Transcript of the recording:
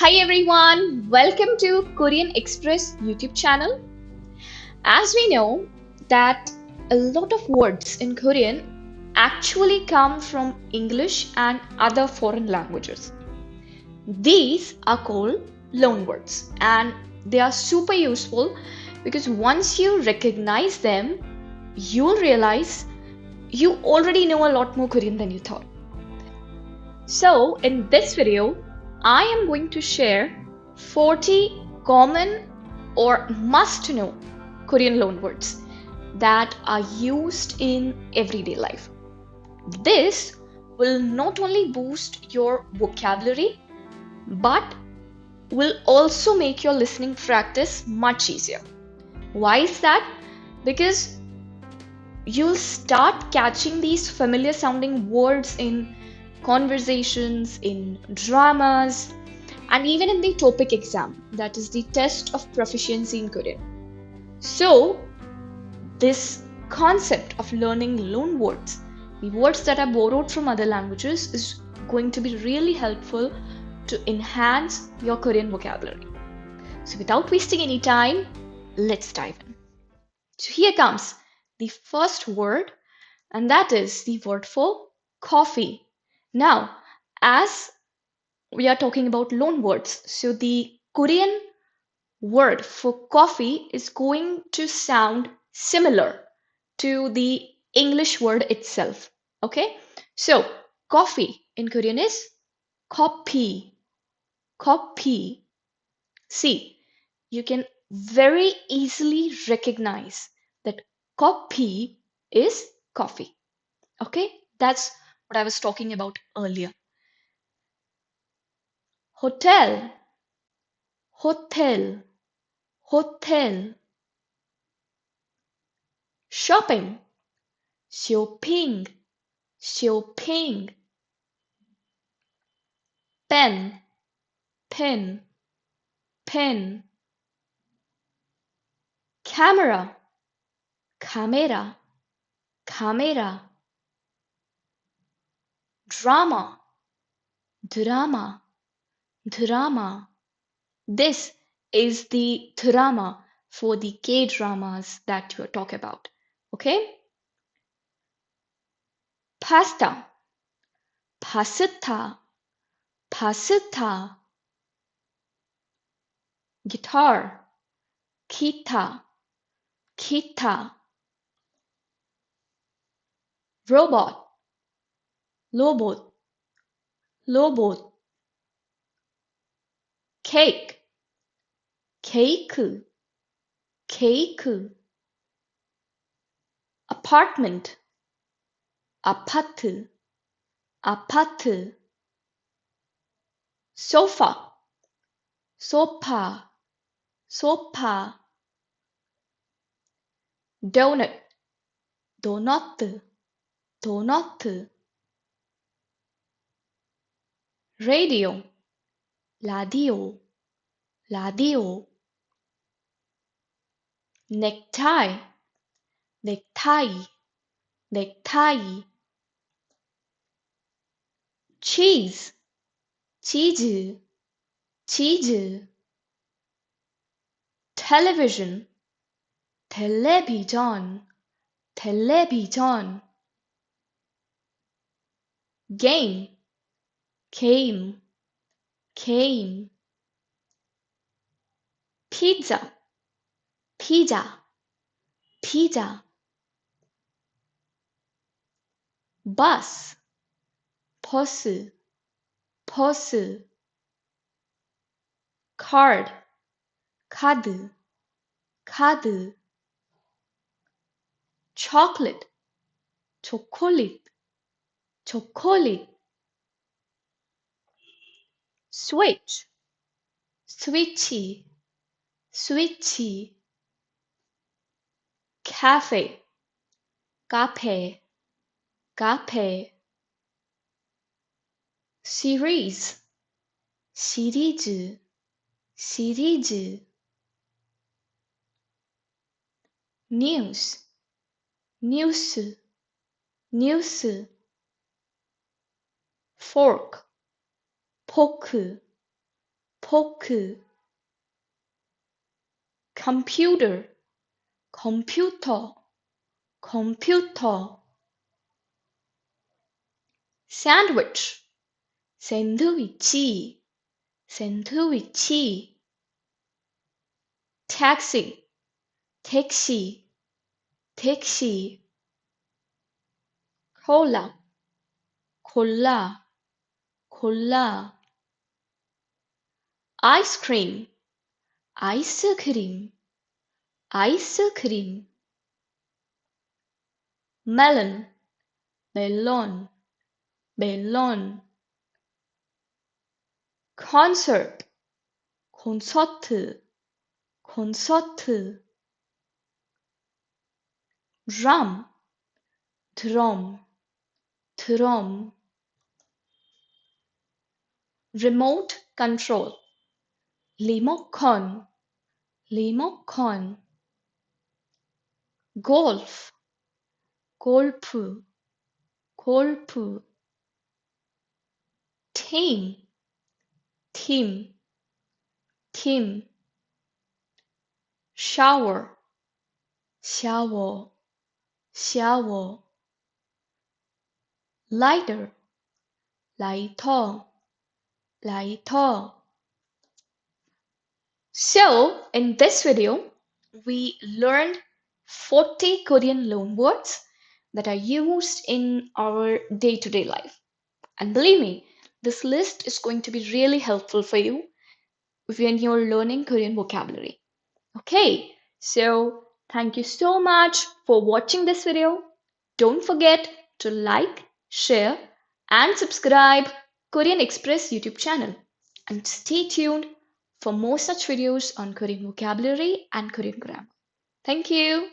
Hi everyone, welcome to Korean Express YouTube channel. As we know that a lot of words in Korean actually come from English and other foreign languages. These are called loanwords and they are super useful because once you recognize them, you'll realize you already know a lot more Korean than you thought. So, in this video, I am going to share 40 common or must know Korean loanwords that are used in everyday life. This will not only boost your vocabulary but will also make your listening practice much easier. Why is that? Because you'll start catching these familiar sounding words in conversations, in dramas, and even in the topic exam, that is the test of proficiency in Korean. So, this concept of learning loan words, the words that are borrowed from other languages, is going to be really helpful to enhance your Korean vocabulary. So, without wasting any time, let's dive in. So, here comes the first word, and that is the word for coffee. Now, as we are talking about loan words, so the Korean word for coffee is going to sound similar to the English word itself. Okay, so coffee in Korean is kopi. Kopi. See, you can very easily recognize that kopi is coffee. Okay, that's what I was talking about earlier. Hotel, hotel, hotel. Shopping, shopping, shopping. Pen, pen, pen. Camera, camera, camera. Drama, drama, drama. This is the drama for the K dramas that you talk about. Okay? Pasta, pasta, pasta. Guitar, kita, kita. Robot, robot, robot. Cake, cake, cake. Apartment, 아파트, 아파트. Sofa, sofa, sofa. Doughnut, 도넛, 도넛. Radio, 라디오, 라디오. Necktie, 넥타이, 넥타이. Cheese, 치즈, 치즈. Television, 텔레비전, 텔레비전. Game, game, game. Pizza, 피자, 피자. Bus, 버스, 버스. Card, 카드, 카드. Chocolate, 초콜릿, 초콜릿. Switch, 스위치, 스위치. Cafe, 카페, 카페. Series, 시리즈, 시리즈. News, 뉴스, 뉴스. Fork, 포크, 포크, computer, 컴퓨터, 컴퓨터, sandwich, 샌드위치, 샌드위치, taxi, 택시, 택시, 콜라, 콜라, 콜라, 아이스크림, 아이스크림, 아이스크림, melon, 멜론, 멜론, concert, 콘서트, 콘서트, drum, 드럼, 드럼, remote control, 리모컨, 리모컨, golf, 골프, 골프, team, 팀, 팀, shower, 샤워, 샤워, lighter, 라이터, 라이터. So, in this video, we learned 40 Korean loanwords that are used in our day-to-day life. And believe me, this list is going to be really helpful for you when you're learning Korean vocabulary. Okay, so thank you so much for watching this video. Don't forget to like, share, and subscribe Korean Express YouTube channel. And stay tuned for more such videos on Korean vocabulary and Korean grammar. Thank you.